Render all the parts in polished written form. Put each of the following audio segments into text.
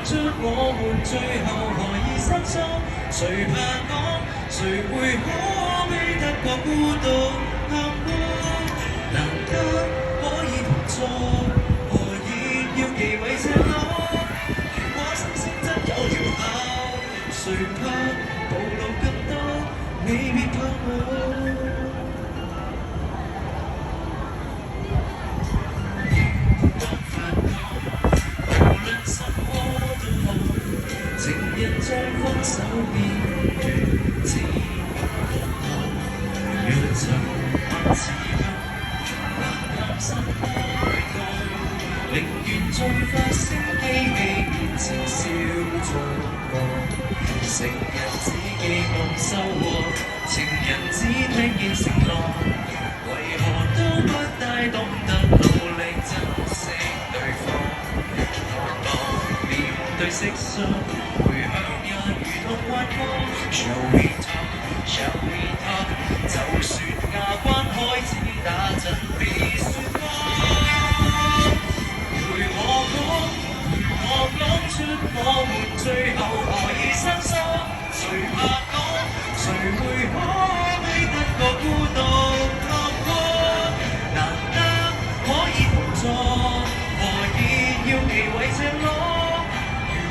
出我們最後何以生疏？誰怕講？誰會可悲得過孤獨淡漠？難得可以同坐，何以要忌諱赤裸？如果心聲真有療效，誰怕暴露更多？你別怕我。情人在分手邊緣，只若曾萬次間難擔心愛愛，寧願在發聲機器面前笑逐過。成人只寄望收穫，情人只聽見承諾，為何都不太懂得努力珍惜對方？對色相回響也如同幻覺 Shall we talk? Shall we talk? 就算牙關開始打震，別說謊。陪我講出我們最後何以生疏？誰怕講？誰會可悲得過孤獨淡漠？難得可以同坐，何以要忌諱赤裸？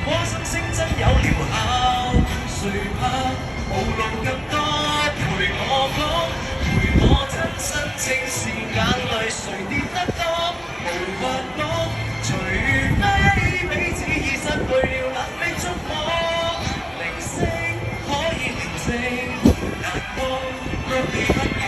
如果心聲真有療效，誰怕暴露更多？陪我講，陪我真身正是眼淚，誰跌得多？無法講，除非彼此已失去了能力觸摸，零星可以寧靜，難過若